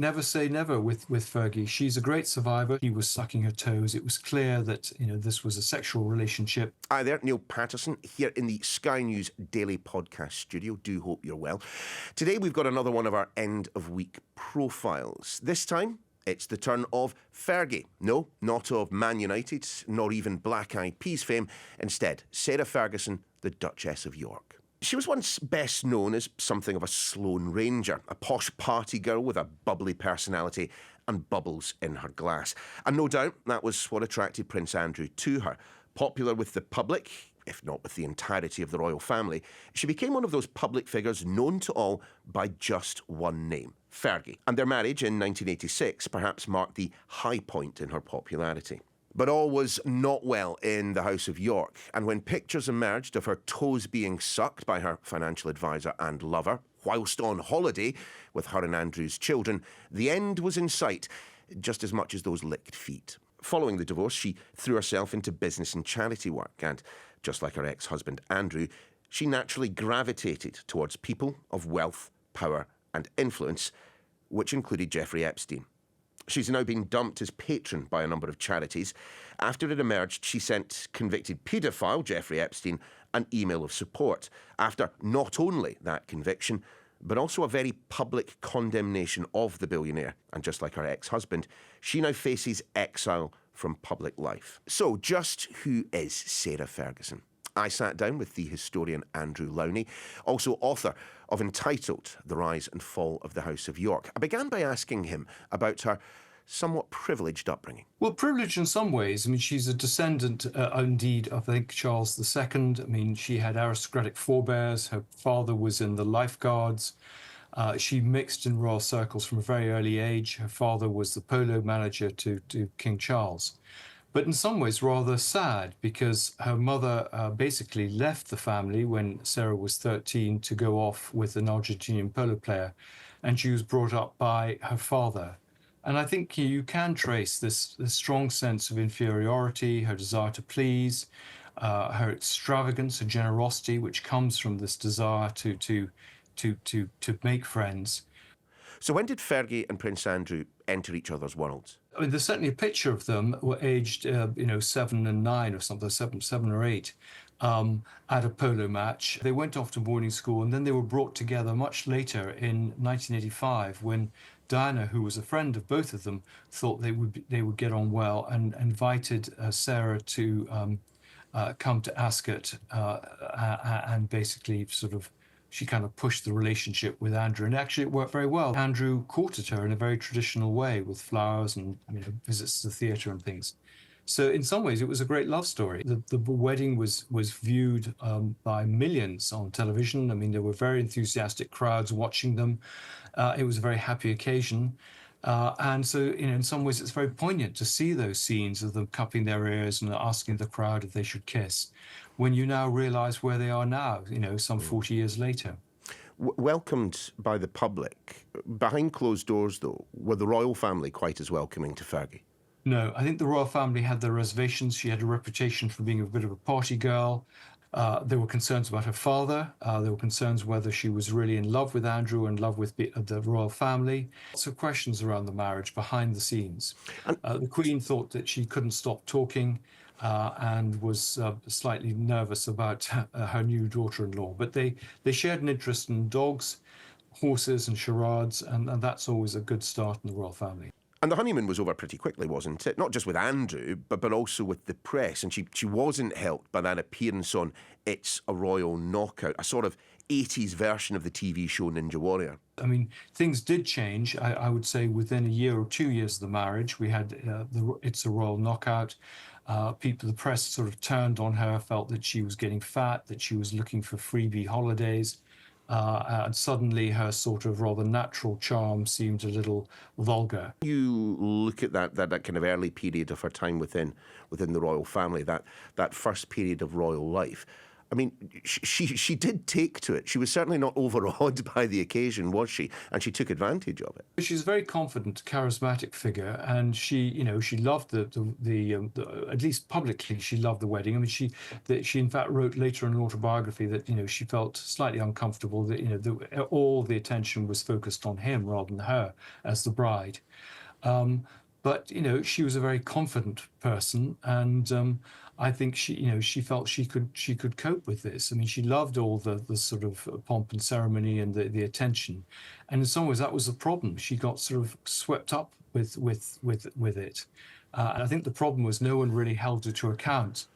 never say never with Fergie. She's a great survivor. He was sucking her toes. It was clear that, this was a sexual relationship. Hi there, Neil Patterson here in the Sky News Daily Podcast studio. Do hope you're well. Today we've got another one of our end-of-week profiles. This time, it's the turn of Fergie. No, not of Man United, nor even Black Eyed Peas fame. Instead, Sarah Ferguson, the Duchess of York. She was once best known as something of a Sloane Ranger, a posh party girl with a bubbly personality and bubbles in her glass. And no doubt that was what attracted Prince Andrew to her. Popular with the public, if not with the entirety of the royal family, she became one of those public figures known to all by just one name, Fergie. And their marriage in 1986 perhaps marked the high point in her popularity. But all was not well in the House of York, and when pictures emerged of her toes being sucked by her financial advisor and lover, whilst on holiday with her and Andrew's children, the end was in sight, just as much as those licked feet. Following the divorce, she threw herself into business and charity work, and just like her ex-husband Andrew, she naturally gravitated towards people of wealth, power and influence, which included Jeffrey Epstein. She's now been dumped as patron by a number of charities. After it emerged, she sent convicted paedophile Jeffrey Epstein an email of support, after not only that conviction, but also a very public condemnation of the billionaire. And just like her ex-husband, she now faces exile from public life. So just who is Sarah Ferguson? I sat down with the historian Andrew Lownie, also author of Entitled, The Rise and Fall of the House of York. I began by asking him about her somewhat privileged upbringing. Well, privileged in some ways. I mean, she's a descendant, indeed, of, I think, Charles II. I mean, she had aristocratic forebears. Her father was in the Lifeguards. She mixed in royal circles from a very early age. Her father was the polo manager to King Charles. But in some ways rather sad, because her mother basically left the family when Sarah was 13 to go off with an Argentinian polo player, and she was brought up by her father. And I think you can trace this strong sense of inferiority, her desire to please, her extravagance, her generosity, which comes from this desire to make friends. So when did Fergie and Prince Andrew enter each other's worlds? I mean, there's certainly a picture of them were aged, 7 and 9 or something, seven or 8, at a polo match. They went off to boarding school, and then they were brought together much later in 1985 when Diana, who was a friend of both of them, thought they would get on well, and invited Sarah to come to Ascot and basically she kind of pushed the relationship with Andrew, and actually it worked very well. Andrew courted her in a very traditional way with flowers and visits to the theatre and things. So in some ways it was a great love story. The wedding was viewed by millions on television. I mean, there were very enthusiastic crowds watching them. It was a very happy occasion. And so, in some ways, it's very poignant to see those scenes of them cupping their ears and asking the crowd if they should kiss, when you now realise where they are now, some 40 years later. Welcomed by the public, behind closed doors, though, were the royal family quite as welcoming to Fergie? No, I think the royal family had their reservations. She had a reputation for being a bit of a party girl. There were concerns about her father. There were concerns whether she was really in love with Andrew and in love with the royal family. Lots of questions around the marriage behind the scenes. The Queen thought that she couldn't stop talking and was slightly nervous about her new daughter-in-law. But they shared an interest in dogs, horses and charades, and that's always a good start in the royal family. And the honeymoon was over pretty quickly, wasn't it? Not just with Andrew, but also with the press. And she wasn't helped by that appearance on It's a Royal Knockout, a sort of 80s version of the TV show Ninja Warrior. I mean, things did change. I would say within a year or 2 years of the marriage, we had It's a Royal Knockout. The press sort of turned on her, felt that she was getting fat, that she was looking for freebie holidays. And suddenly her sort of rather natural charm seemed a little vulgar. You look at that kind of early period of her time within the royal family, that first period of royal life. I mean, she did take to it. She was certainly not overawed by the occasion, was she? And she took advantage of it. She's a very confident, charismatic figure, and she loved the at least publicly she loved the wedding. I mean, she in fact wrote later in an autobiography that she felt slightly uncomfortable that all the attention was focused on him rather than her as the bride. But she was a very confident person, and I think she felt she could cope with this. I mean, she loved all the sort of pomp and ceremony and the attention, and in some ways that was the problem. She got sort of swept up with it. And I think the problem was no one really held her to account.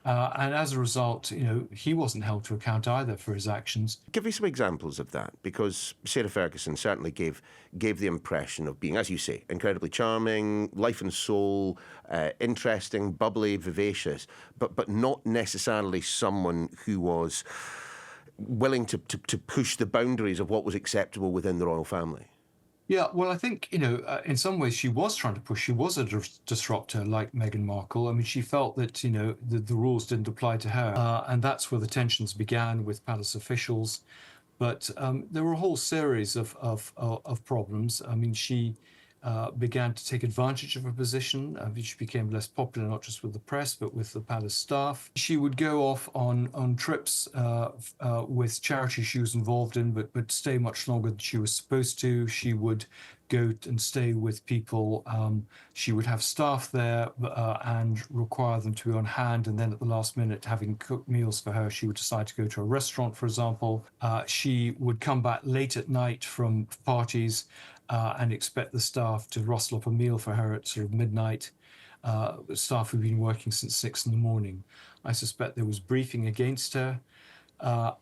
And as a result, he wasn't held to account either for his actions. Give me some examples of that, because Sarah Ferguson certainly gave the impression of being, as you say, incredibly charming, life and soul, interesting, bubbly, vivacious, but not necessarily someone who was willing to push the boundaries of what was acceptable within the royal family. Yeah, well, I think, in some ways she was trying to push. She was a disruptor like Meghan Markle. I mean, she felt that, the rules didn't apply to her. And that's where the tensions began with palace officials. But there were a whole series of problems. I mean, she began to take advantage of her position. She became less popular, not just with the press, but with the palace staff. She would go off on trips with charity she was involved in, but stay much longer than she was supposed to. She would go and stay with people. She would have staff there and require them to be on hand. And then at the last minute, having cooked meals for her, she would decide to go to a restaurant, for example. She would come back late at night from parties and expect the staff to rustle up a meal for her at sort of midnight. Staff who'd been working since 6 a.m. I suspect there was briefing against her.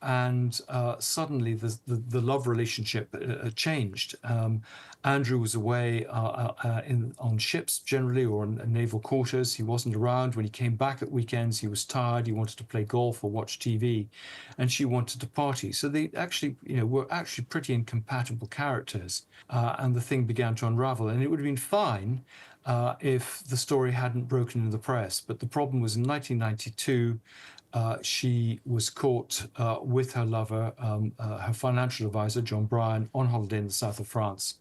And suddenly the love relationship changed. Andrew was away on ships generally, or in naval quarters. He wasn't around. When he came back at weekends, he was tired. He wanted to play golf or watch TV, and she wanted to party. So they actually, were actually pretty incompatible characters. And the thing began to unravel. And it would have been fine if the story hadn't broken in the press. But the problem was in 1992. She was caught with her lover, her financial advisor, John Bryan, on holiday in the south of France.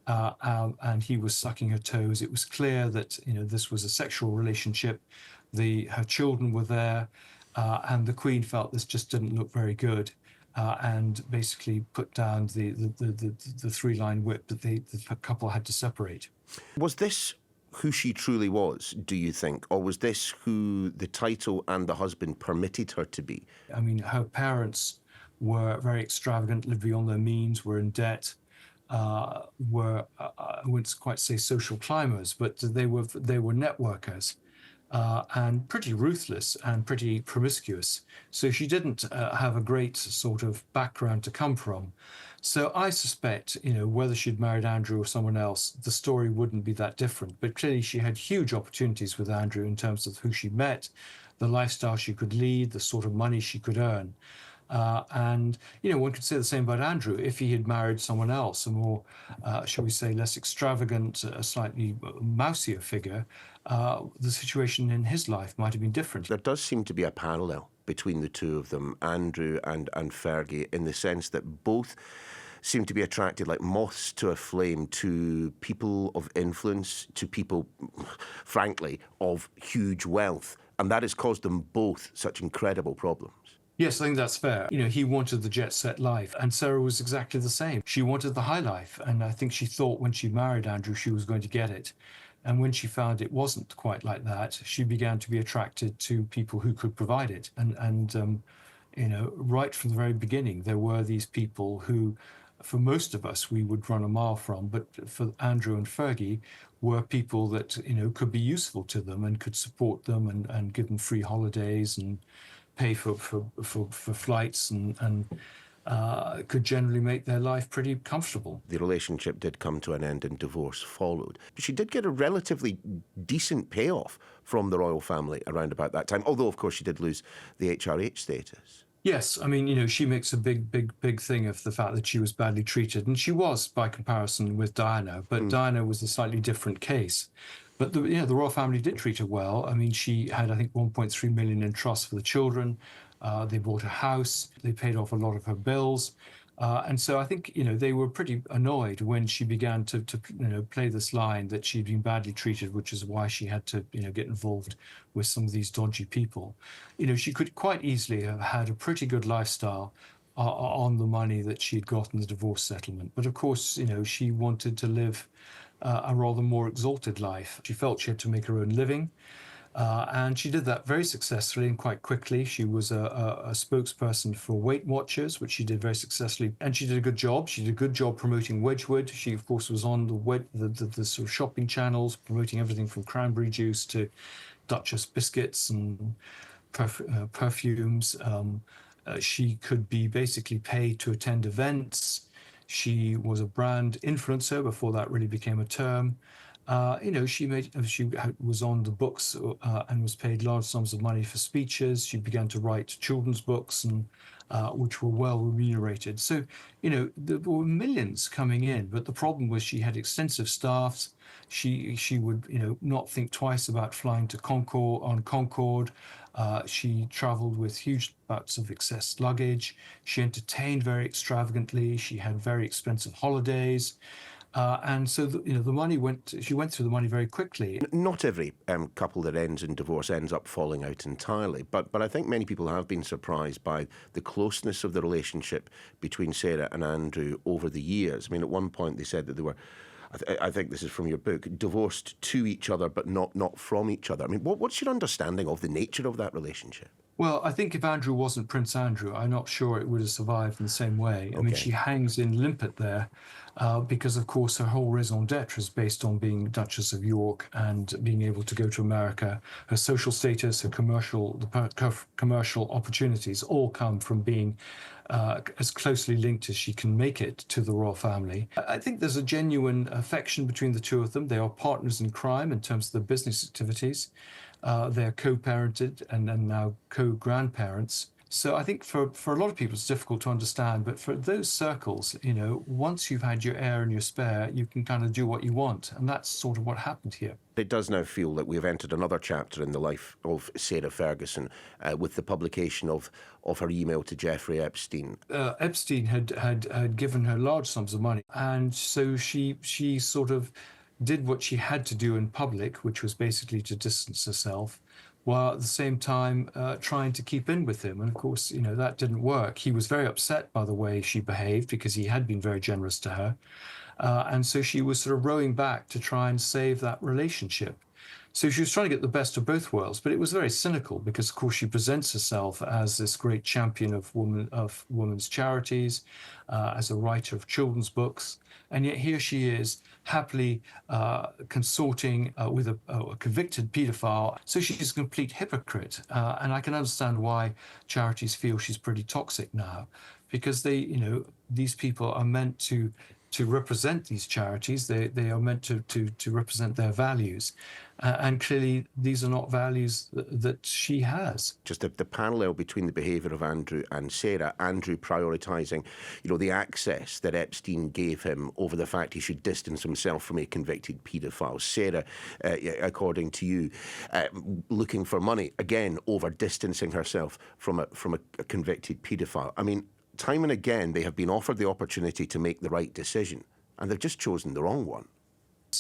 And he was sucking her toes. It was clear that this was a sexual relationship. Her children were there, and the Queen felt this just didn't look very good, and basically put down the three-line whip that the couple had to separate. Was this who she truly was, do you think? Or was this who the title and the husband permitted her to be? I mean, her parents were very extravagant, lived beyond their means, were in debt, were, I wouldn't quite say social climbers, but they were networkers, and pretty ruthless and pretty promiscuous. So she didn't have a great sort of background to come from. So I suspect, whether she'd married Andrew or someone else, the story wouldn't be that different. But clearly she had huge opportunities with Andrew in terms of who she met, the lifestyle she could lead, the sort of money she could earn. And, one could say the same about Andrew. If he had married someone else, a more, shall we say, less extravagant, a slightly mousier figure, the situation in his life might have been different. There does seem to be a parallel between the two of them, Andrew and Fergie, in the sense that both seem to be attracted like moths to a flame to people of influence, to people, frankly, of huge wealth. And that has caused them both such incredible problems. Yes, I think that's fair. He wanted the jet-set life, and Sarah was exactly the same. She wanted the high life, and I think she thought when she married Andrew she was going to get it. And when she found it wasn't quite like that, she began to be attracted to people who could provide it. And right from the very beginning, there were these people who, for most of us, we would run a mile from, but for Andrew and Fergie, were people that, could be useful to them and could support them and give them free holidays and pay for flights and could generally make their life pretty comfortable. The relationship did come to an end and divorce followed. But she did get a relatively decent payoff from the royal family around about that time, although, of course, she did lose the HRH status. Yes, I mean, she makes a big thing of the fact that she was badly treated, and she was by comparison with Diana, but Diana was a slightly different case. But the royal family did treat her well. I mean, she had, I think, 1.3 million in trust for the children. They bought a house. They paid off a lot of her bills. And so I think, they were pretty annoyed when she began to play this line that she'd been badly treated, which is why she had to, get involved with some of these dodgy people. She could quite easily have had a pretty good lifestyle on the money that she'd got in the divorce settlement. But of course, she wanted to live a rather more exalted life. She felt she had to make her own living. And she did that very successfully and quite quickly. She was a spokesperson for Weight Watchers, which she did very successfully. And she did a good job. She did a good job promoting Wedgwood. She, of course, was on the sort of shopping channels, promoting everything from cranberry juice to Duchess biscuits and perfumes. She could be basically paid to attend events. She was a brand influencer before that really became a term. She was on the books and was paid large sums of money for speeches. She began to write children's books and which were well remunerated. So, there were millions coming in, but the problem was she had extensive staffs. She would, not think twice about flying to Concorde. She traveled with huge amounts of excess luggage. She entertained very extravagantly. She had very expensive holidays. And so, the money she went through the money very quickly. Not every couple that ends in divorce ends up falling out entirely, but I think many people have been surprised by the closeness of the relationship between Sarah and Andrew over the years. I mean, at one point they said that they were, I think this is from your book, divorced to each other but not from each other. I mean, what's your understanding of the nature of that relationship? Well, I think if Andrew wasn't Prince Andrew, I'm not sure it would have survived in the same way. I mean, she hangs in limpet there because, of course, her whole raison d'etre is based on being Duchess of York and being able to go to America. Her social status, her commercial opportunities all come from being as closely linked as she can make it to the royal family. I think there's a genuine affection between the two of them. They are partners in crime in terms of their business activities. They're co-parented and now co-grandparents. So I think for a lot of people it's difficult to understand, but for those circles, once you've had your heir and your spare, you can kind of do what you want. And that's sort of what happened here. It does now feel that we've entered another chapter in the life of Sarah Ferguson with the publication of her email to Jeffrey Epstein. Epstein had given her large sums of money, and so she sort of did what she had to do in public, which was basically to distance herself, while at the same time trying to keep in with him. And of course, that didn't work. He was very upset by the way she behaved because he had been very generous to her. And so she was sort of rowing back to try and save that relationship. So she was trying to get the best of both worlds, but it was very cynical because, of course, she presents herself as this great champion of women's charities, as a writer of children's books, and yet here she is happily consorting with a convicted paedophile. So she's a complete hypocrite, and I can understand why charities feel she's pretty toxic now, because these people are meant to represent these charities. They are meant to represent their values. And clearly, these are not values that she has. Just the parallel between the behaviour of Andrew and Sarah, Andrew prioritising, the access that Epstein gave him over the fact he should distance himself from a convicted paedophile. Sarah, according to you, looking for money, again, over distancing herself from a convicted paedophile. I mean, time and again, they have been offered the opportunity to make the right decision, and they've just chosen the wrong one.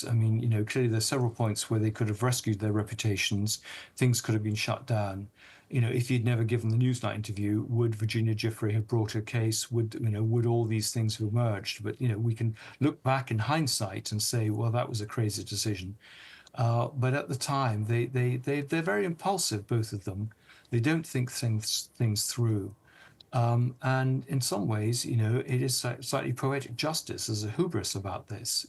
I mean, clearly there's several points where they could have rescued their reputations. Things could have been shut down. If he'd never given the Newsnight interview, would Virginia Giuffre have brought her case? Would all these things have emerged? But, we can look back in hindsight and say, well, that was a crazy decision. But at the time, they're very impulsive, both of them. They don't think things through. And in some ways, it is slightly poetic justice. There's a hubris about this.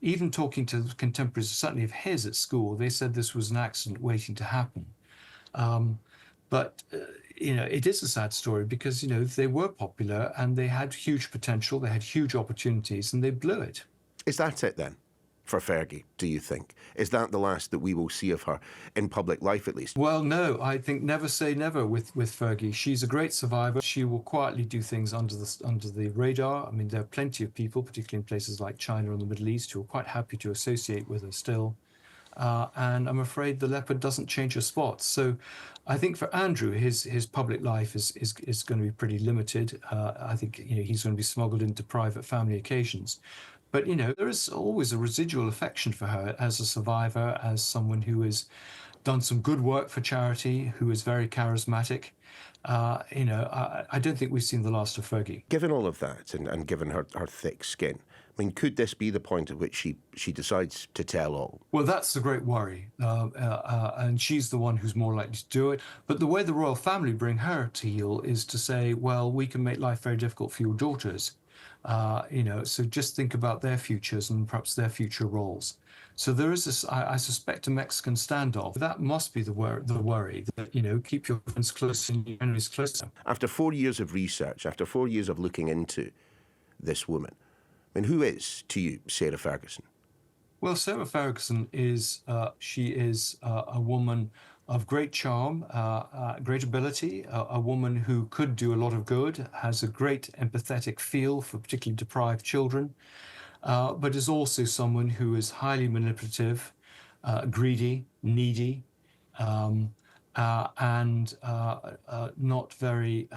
Even talking to contemporaries, certainly of his at school, they said this was an accident waiting to happen. But it is a sad story because, they were popular and they had huge potential, they had huge opportunities, and they blew it. Is that it then? For Fergie, do you think? Is that the last that we will see of her in public life, at least? Well, no, I think never say never with Fergie. She's a great survivor. She will quietly do things under the radar. I mean, there are plenty of people, particularly in places like China and the Middle East, who are quite happy to associate with her still. and I'm afraid the leopard doesn't change her spots. So I think for Andrew, his public life is going to be pretty limited. I think he's going to be smuggled into private family occasions. But there is always a residual affection for her as a survivor, as someone who has done some good work for charity, who is very charismatic. I don't think we've seen the last of Fergie. Given all of that and given her thick skin, I mean, could this be the point at which she decides to tell all? Well, that's the great worry. And she's the one who's more likely to do it. But the way the royal family bring her to heel is to say, well, we can make life very difficult for your daughters. So just think about their futures and perhaps their future roles. So there is this, I suspect, a Mexican standoff. That must be the worry that, keep your friends close and your enemies closer. After 4 years of research, after 4 years of looking into this woman, I mean, who is, to you, Sarah Ferguson? Well, Sarah Ferguson is a woman of great charm, great ability, a woman who could do a lot of good, has a great empathetic feel for particularly deprived children, but is also someone who is highly manipulative, greedy, needy, and not very,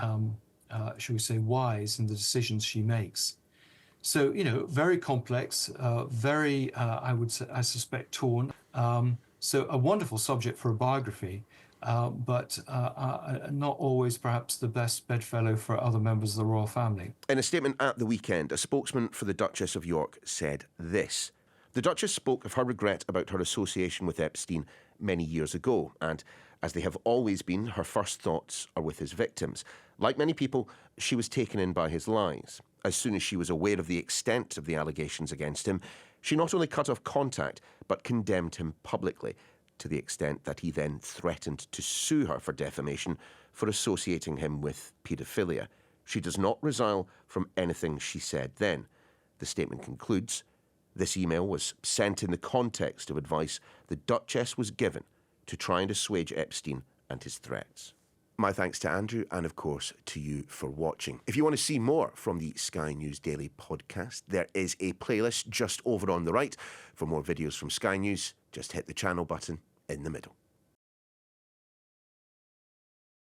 shall we say, wise in the decisions she makes. So, very complex, very, I suspect, torn. So a wonderful subject for a biography, but not always perhaps the best bedfellow for other members of the royal family. In a statement at the weekend, a spokesman for the Duchess of York said this. The Duchess spoke of her regret about her association with Epstein many years ago, and as they have always been, her first thoughts are with his victims. Like many people, she was taken in by his lies. As soon as she was aware of the extent of the allegations against him, she not only cut off contact, but condemned him publicly, to the extent that he then threatened to sue her for defamation for associating him with paedophilia. She does not resile from anything she said then. The statement concludes, this email was sent in the context of advice the Duchess was given to try and assuage Epstein and his threats. My thanks to Andrew and, of course, to you for watching. If you want to see more from the Sky News Daily podcast, there is a playlist just over on the right. For more videos from Sky News, just hit the channel button in the middle.